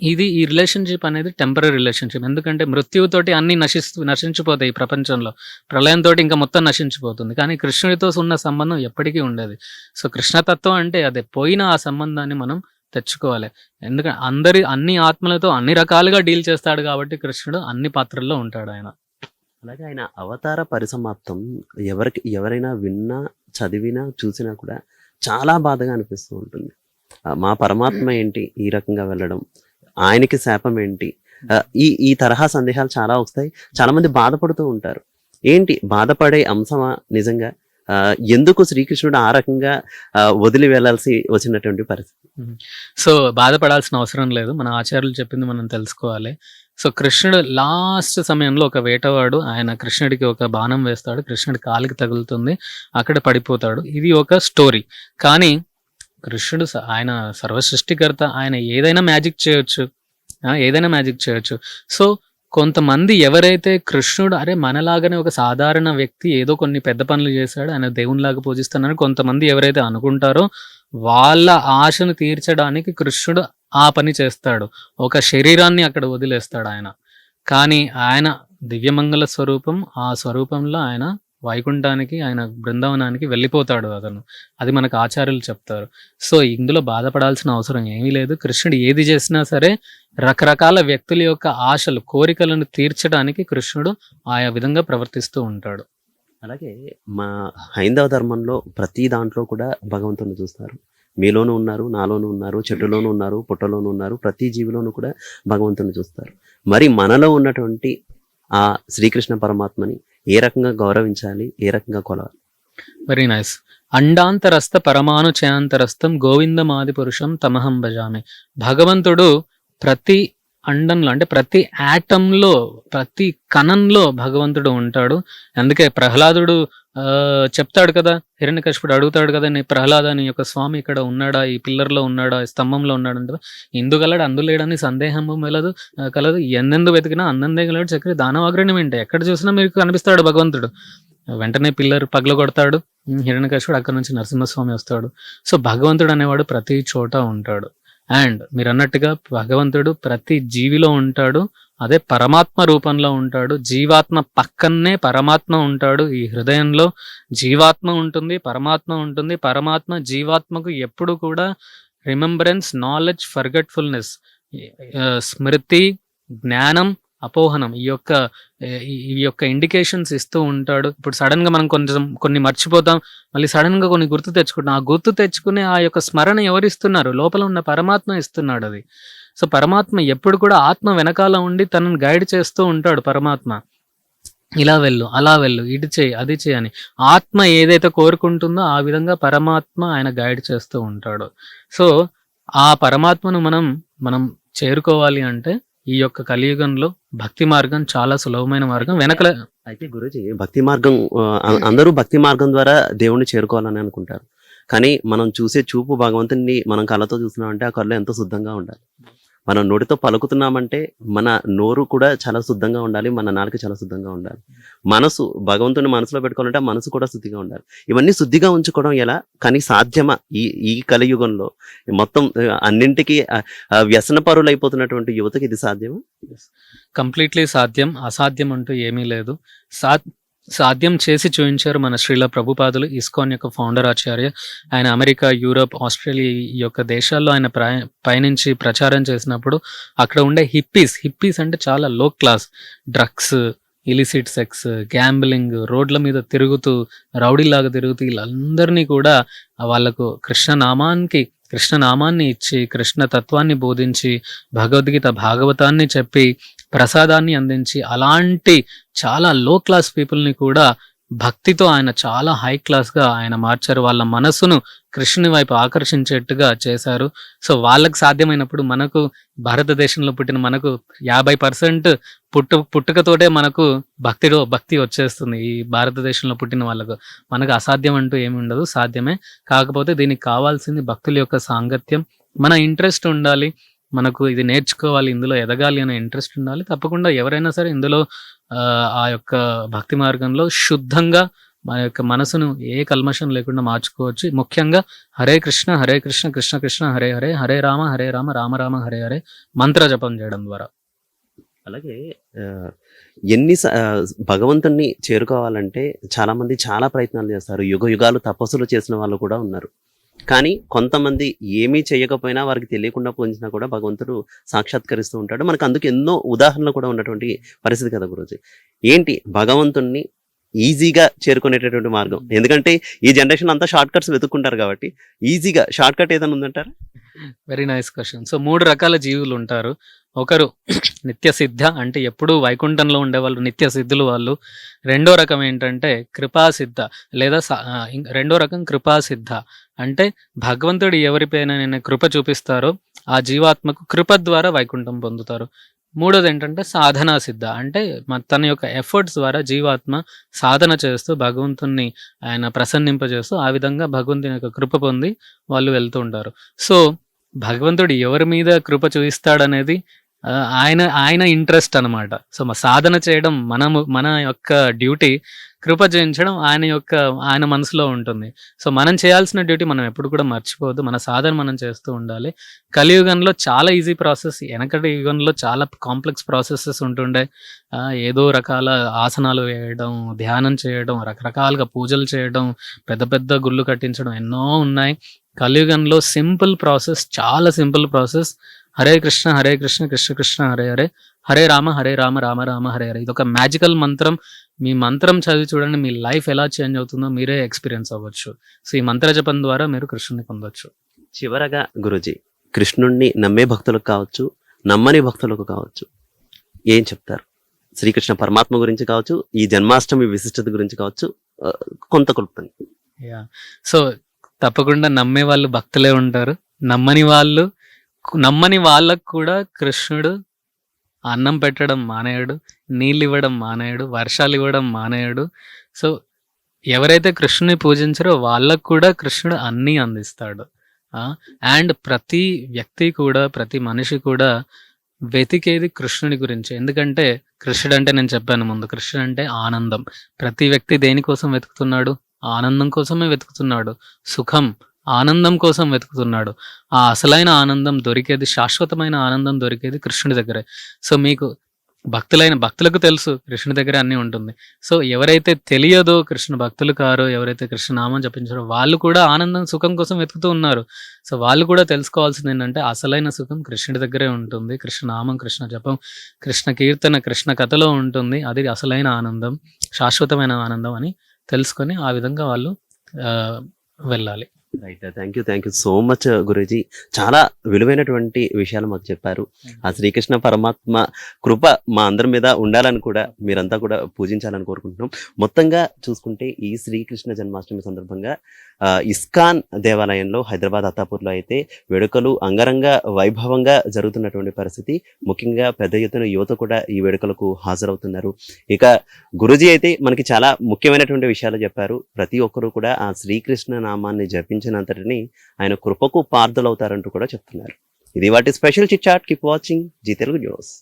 ఈ రిలేషన్షిప్ అనేది టెంపరీ రిలేషన్షిప్. ఎందుకంటే మృత్యువుతోటి అన్ని నశించిపోతాయి ఈ ప్రపంచంలో, ప్రళయంతో ఇంకా మొత్తం నశించిపోతుంది. కానీ కృష్ణుడితో ఉన్న సంబంధం ఎప్పటికీ ఉండేది. సో కృష్ణతత్వం అంటే అదే, పోయిన ఆ సంబంధాన్ని మనం తెచ్చుకోవాలి. ఎందుకంటే అన్ని ఆత్మలతో అన్ని రకాలుగా డీల్ చేస్తాడు కాబట్టి కృష్ణుడు అన్ని పాత్రల్లో ఉంటాడు ఆయన. అలాగే ఆయన అవతార పరిసమాప్తం ఎవరైనా విన్నా, చదివినా, చూసినా కూడా చాలా బాధగా అనిపిస్తూ ఉంటుంది. మా పరమాత్మ ఏంటి ఈ రకంగా వెళ్ళడం, ఆయనకి శాపం ఏంటి, ఈ తరహా సందేహాలు చాలా వస్తాయి. చాలా మంది బాధపడుతూ ఉంటారు. ఏంటి బాధపడే అంశమా నిజంగా? ఎందుకు శ్రీకృష్ణుడు ఆ రకంగా వదిలి వెళ్ళాల్సి వచ్చినటువంటి పరిస్థితి? సో బాధపడాల్సిన అవసరం లేదు. మన ఆచార్యులు చెప్పింది మనం తెలుసుకోవాలి. సో కృష్ణుడు లాస్ట్ సమయంలో ఒక వేటవాడు ఆయన కృష్ణుడికి ఒక బాణం వేస్తాడు, కృష్ణుడి కాలికి తగులుతుంది, అక్కడ పడిపోతాడు. ఇది ఒక స్టోరీ. కానీ కృష్ణుడు ఆయన సర్వసృష్టికర్త, ఆయన ఏదైనా మ్యాజిక్ చేయొచ్చు. సో కొంతమంది ఎవరైతే కృష్ణుడు మనలాగానే ఒక సాధారణ వ్యక్తి, ఏదో కొన్ని పెద్ద పనులు చేశాడు, ఆయన దేవునిలాగా పూజిస్తున్నారని కొంతమంది ఎవరైతే అనుకుంటారో వాళ్ళ ఆశను తీర్చడానికి కృష్ణుడు ఆ పని చేస్తాడు. ఒక శరీరాన్ని అక్కడ వదిలేస్తాడు ఆయన. కానీ ఆయన దివ్యమంగళ స్వరూపం, ఆ స్వరూపంలో ఆయన వైకుంఠానికి, ఆయన బృందావనానికి వెళ్ళిపోతాడు అతను. అది మనకు ఆచార్యులు చెప్తారు. సో ఇందులో బాధపడాల్సిన అవసరం ఏమీ లేదు. కృష్ణుడు ఏది చేసినా సరే రకరకాల వ్యక్తుల యొక్క ఆశలు, కోరికలను తీర్చడానికి కృష్ణుడు ఆయా విధంగా ప్రవర్తిస్తూ ఉంటాడు. అలాగే మా హైందవ ధర్మంలో ప్రతి దాంట్లో కూడా భగవంతుని చూస్తారు. మీలోనూ ఉన్నారు, నాలోనూ ఉన్నారు, చెట్టులోనూ ఉన్నారు, పుట్టలోనూ ఉన్నారు, ప్రతి జీవిలోనూ కూడా భగవంతుని చూస్తారు. మరి మనలో ఉన్నటువంటి ఆ శ్రీకృష్ణ పరమాత్మని ఏ రకంగా గౌరవించాలి, ఏ రకంగా కొలవాలి? Very nice. అండాంతరస్థ పరమాణు చయాంతరస్థం గోవిందమాది పురుషం తమహం భజామి. భగవంతుడు ప్రతి అండంలో, అంటే ప్రతి యాటంలో, ప్రతి కణంలో భగవంతుడు ఉంటాడు. అందుకే ప్రహ్లాదుడు చెప్తాడు కదా, హిరణ్యకశిపుడు అడుగుతాడు కదా, నీ ప్రహ్లాద, నీ యొక్క స్వామి ఇక్కడ ఉన్నాడా, ఈ పిల్లర్లో ఉన్నాడా, ఈ స్తంభంలో ఉన్నాడు అంటే, ఇందుగలడు అందులేడని సందేహము కలదు, ఎందెందు వెతికినా అందందే గలడు చక్రి దానవాగ్రణం ఏంటి, ఎక్కడ చూసినా మీకు కనిపిస్తాడు భగవంతుడు. వెంటనే పిల్లర్ పగలగొడతాడు హిరణ్యకశిపుడు, అక్కడ నుంచి నరసింహస్వామి వస్తాడు. సో భగవంతుడు అనేవాడు ప్రతి చోట ఉంటాడు. అండ్ మీరు అన్నట్టుగా భగవంతుడు ప్రతి జీవిలో ఉంటాడు, అదే పరమాత్మ రూపంలో ఉంటాడు. జీవాత్మ పక్కనే పరమాత్మ ఉంటాడు. ఈ హృదయంలో జీవాత్మ ఉంటుంది, పరమాత్మ ఉంటుంది. పరమాత్మ జీవాత్మకు ఎప్పుడు కూడా రిమెంబరెన్స్, నాలెడ్జ్, ఫర్గెట్ఫుల్నెస్, స్మృతి, జ్ఞానం, అపోహనం, ఈ యొక్క ఇండికేషన్స్ ఇస్తూ ఉంటాడు. ఇప్పుడు సడన్ గా మనం కొన్ని మర్చిపోతాం, మళ్ళీ సడన్ గా కొన్ని గుర్తు తెచ్చుకుంటాం. ఆ గుర్తు తెచ్చుకునే ఆ యొక్క స్మరణ ఎవరిస్తున్నారు? లోపల ఉన్న పరమాత్మ ఇస్తున్నాడు అది. సో పరమాత్మ ఎప్పుడు కూడా ఆత్మ వెనకాల ఉండి తనని గైడ్ చేస్తూ ఉంటాడు. పరమాత్మ ఇలా వెళ్ళు, అలా వెళ్ళు, ఇటు చేయి, అది చేయి అని ఆత్మ ఏదైతే కోరుకుంటుందో ఆ విధంగా పరమాత్మ ఆయన గైడ్ చేస్తూ ఉంటాడు. సో ఆ పరమాత్మను మనం చేరుకోవాలి అంటే ఈ యొక్క కలియుగంలో భక్తి మార్గం చాలా సులభమైన మార్గం. వెనకల అయితే గురూజీ, భక్తి మార్గం అందరూ భక్తి మార్గం ద్వారా దేవుణ్ణి చేరుకోవాలని అనుకుంటారు. కానీ మనం చూసే చూపు భగవంతుని మనం కళ్ళతో చూస్తున్నామంటే ఆ కళ్ళు ఎంతో శుద్ధంగా ఉండాలి. మనం నోటితో పలుకుతున్నామంటే మన నోరు కూడా చాలా శుద్ధంగా ఉండాలి, మన నాలుక చాలా శుద్ధంగా ఉండాలి. మనసు, భగవంతుని మనసులో పెట్టుకోవాలంటే మనసు కూడా శుద్ధిగా ఉండాలి. ఇవన్నీ శుద్ధిగా ఉంచుకోవడం ఎలా? కానీ సాధ్యమా ఈ కలియుగంలో? మొత్తం అన్నింటికీ వ్యసనపరులు అయిపోతున్నటువంటి యువతకి ఇది సాధ్యమా? కంప్లీట్లీ సాధ్యం. అసాధ్యం అంటూ ఏమీ లేదు. సాధ్యం చేసి చూపించారు మన శ్రీల ప్రభుపాదులు, ఇస్కాన్ యొక్క ఫౌండర్ ఆచార్య. ఆయన అమెరికా, యూరోప్, ఆస్ట్రేలియా ఈ యొక్క దేశాల్లో ఆయన పయనించి ప్రచారం చేసినప్పుడు అక్కడ ఉండే హిప్పీస్ అంటే చాలా లో class, drugs, illicit sex, gambling, రోడ్ల మీద తిరుగుతూ రౌడీలాగా తిరుగుతూ వీళ్ళందరినీ కూడా వాళ్ళకు కృష్ణనామాన్ని ఇచ్చి, కృష్ణ తత్వాన్ని బోధించి, భగవద్గీత భాగవతాన్ని చెప్పి, ప్రసాదాన్ని అందించి, అలాంటి చాలా లో క్లాస్ పీపుల్ని కూడా భక్తితో ఆయన చాలా హై క్లాస్గా ఆయన మార్చారు. వాళ్ళ మనసును కృష్ణుని వైపు ఆకర్షించేట్టుగా చేశారు. సో వాళ్ళకి సాధ్యమైనప్పుడు మనకు భారతదేశంలో పుట్టిన మనకు 50% పుట్టుకతోటే మనకు భక్తి వచ్చేస్తుంది. ఈ భారతదేశంలో పుట్టిన వాళ్ళకు మనకు అసాధ్యం అంటూ ఏమి ఉండదు, సాధ్యమే. కాకపోతే దీనికి కావాల్సింది భక్తుల యొక్క సాంగత్యం, మన ఇంట్రెస్ట్ ఉండాలి. మనకు ఇది నేర్చుకోవాలి, ఇందులో ఎదగాలి అనే ఇంట్రెస్ట్ ఉండాలి. తప్పకుండా ఎవరైనా సరే ఇందులో ఆ యొక్క భక్తి మార్గంలో శుద్ధంగా మన యొక్క మనసును ఏ కల్మషం లేకుండా మార్చుకోవచ్చు. ముఖ్యంగా హరే కృష్ణ కృష్ణ కృష్ణ హరే హరే, హరే రామ రామ రామ హరే హరే మంత్ర జపం చేయడం ద్వారా. అలాగే భగవంతుణ్ణి చేరుకోవాలంటే చాలా మంది చాలా ప్రయత్నాలు చేస్తారు. యుగ యుగాలు తపస్సులు చేసిన వాళ్ళు కూడా ఉన్నారు. కానీ కొంతమంది ఏమీ చేయకపోయినా వారికి తెలియకుండా పూజించినా కూడా భగవంతుడు సాక్షాత్కరిస్తూ ఉంటాడు. మనకు అందుకు ఎన్నో ఉదాహరణలు కూడా ఉన్నటువంటి పరిస్థితి కదా గురూజీ. ఏంటి భగవంతుణ్ణి ఈజీగా చేరుకునేటటువంటి మార్గం? ఎందుకంటే ఈ జనరేషన్ అంతా షార్ట్ కట్స్ వెతుక్కుంటారు కాబట్టి ఈజీగా షార్ట్ కట్ ఏదైనా ఉందంటారా? Very nice question. సో 3 రకాల జీవులు ఉంటారు. ఒకరు నిత్య సిద్ధ, అంటే ఎప్పుడూ వైకుంఠంలో ఉండేవాళ్ళు, నిత్య సిద్ధులు వాళ్ళు. రెండో రకం ఏంటంటే కృపాసిద్ధ, లేదా రెండో రకం కృపాసిద్ధ, అంటే భగవంతుడు ఎవరిపైన కృప చూపిస్తారో ఆ జీవాత్మకు కృప ద్వారా వైకుంఠం పొందుతారు. మూడోది ఏంటంటే సాధనా సిద్ధ, అంటే తన యొక్క ఎఫర్ట్స్ ద్వారా జీవాత్మ సాధన చేస్తూ భగవంతుణ్ణి ఆయన ప్రసన్నింపజేస్తూ ఆ విధంగా భగవంతుని యొక్క కృప పొంది వాళ్ళు వెళ్తూ ఉంటారు. సో భగవంతుడు ఎవరి మీద కృప చూపిస్తాడనేది ఆయన ఇంట్రెస్ట్ అనమాట. సో సాధన చేయడం మన యొక్క డ్యూటీ, కృప చేయించడం ఆయన మనసులో ఉంటుంది. సో మనం చేయాల్సిన డ్యూటీ మనం ఎప్పుడు కూడా మర్చిపోవద్దు. మన సాధన మనం చేస్తూ ఉండాలి. కలియుగంలో చాలా ఈజీ ప్రాసెస్, వెనకటి యుగంలో చాలా కాంప్లెక్స్ ప్రాసెసెస్ ఉంటుండే. ఏదో రకాల ఆసనాలు వేయడం, ధ్యానం చేయడం, రకరకాలుగా పూజలు చేయడం, పెద్ద పెద్ద గుళ్ళు కట్టించడం ఎన్నో ఉన్నాయి. కలియుగంలో సింపుల్ ప్రాసెస్, చాలా సింపుల్ ప్రాసెస్. హరే కృష్ణ కృష్ణ కృష్ణ హరే హరే, హరే రామ రామ రామ హరే హరే. ఇది ఒక మ్యాజికల్ మంత్రం. మీ మంత్రం చదివి చూడండి, మీ లైఫ్ ఎలా చేంజ్ అవుతుందో మీరే ఎక్స్పీరియన్స్ అవ్వచ్చు. సో ఈ మంత్ర జపం ద్వారా మీరు కృష్ణుని పొందొచ్చు. చివరగా గురూజీ, కృష్ణుణ్ణి నమ్మే భక్తులకు కావచ్చు, నమ్మని భక్తులకు కావచ్చు, ఏం చెప్తారు? శ్రీకృష్ణ పరమాత్మ గురించి కావచ్చు, ఈ జన్మాష్టమి విశిష్టత గురించి కావచ్చు, కొంత కొలుపుతాను. సో తప్పకుండా నమ్మే వాళ్ళు భక్తులే ఉంటారు. నమ్మని వాళ్ళకు కూడా కృష్ణుడు అన్నం పెట్టడం మానేయడు, నీళ్ళు ఇవ్వడం మానేయడు, వర్షాలు ఇవ్వడం మానేయడు. సో ఎవరైతే కృష్ణుని పూజించారో వాళ్ళకు కూడా కృష్ణుడు అన్నీ అందిస్తాడు. అండ్ ప్రతి వ్యక్తి కూడా, ప్రతి మనిషి కూడా వెతికేది కృష్ణుని గురించి. ఎందుకంటే కృష్ణుడు అంటే, నేను చెప్పాను ముందు, కృష్ణుడు అంటే ఆనందం. ప్రతి వ్యక్తి దేనికోసం వెతుకుతున్నాడు? ఆనందం కోసమే వెతుకుతున్నాడు. సుఖం, ఆనందం కోసం వెతుకుతున్నాడు. ఆ అసలైన ఆనందం దొరికేది, శాశ్వతమైన ఆనందం దొరికేది కృష్ణుడి దగ్గరే. సో మీకు భక్తులకు తెలుసు కృష్ణుడి దగ్గర అన్నీ ఉంటుంది. సో ఎవరైతే తెలియదో, కృష్ణ భక్తులు కారో, ఎవరైతే కృష్ణనామం జపించారో వాళ్ళు కూడా ఆనందం, సుఖం కోసం వెతుకుతూ ఉన్నారు. సో వాళ్ళు కూడా తెలుసుకోవాల్సింది ఏంటంటే అసలైన సుఖం కృష్ణుడి దగ్గరే ఉంటుంది. కృష్ణనామం, కృష్ణ జపం, కృష్ణ కీర్తన, కృష్ణ కథలో ఉంటుంది. అది అసలైన ఆనందం, శాశ్వతమైన ఆనందం అని తెలుసుకొని ఆ విధంగా వాళ్ళు వెళ్ళాలి. Right, thank you so much Guruji. చాలా విలువైనటువంటి విషయాలు మాకు చెప్పారు. ఆ శ్రీకృష్ణ పరమాత్మ కృప మా అందరి మీద ఉండాలని కూడా మీరంతా కూడా పూజించాలని కోరుకుంటున్నాం. మొత్తంగా చూసుకుంటే ఈ శ్రీకృష్ణ జన్మాష్టమి సందర్భంగా ఇస్కాన్ దేవాలయంలో హైదరాబాద్ అత్తాపూర్లో అయితే వేడుకలు అంగరంగ వైభవంగా జరుగుతున్నటువంటి పరిస్థితి. ముఖ్యంగా పెద్ద ఎత్తున యువత కూడా ఈ వేడుకలకు హాజరవుతున్నారు. ఇక గురూజీ అయితే మనకి చాలా ముఖ్యమైనటువంటి విషయాలు చెప్పారు. ప్రతి ఒక్కరూ కూడా ఆ శ్రీకృష్ణ నామాన్ని జపించినంతటిని ఆయన కృపకు పార్థులవుతారంటూ కూడా చెప్తున్నారు. ఇది వాటి special chit chat. Keep watching Zee Telugu news.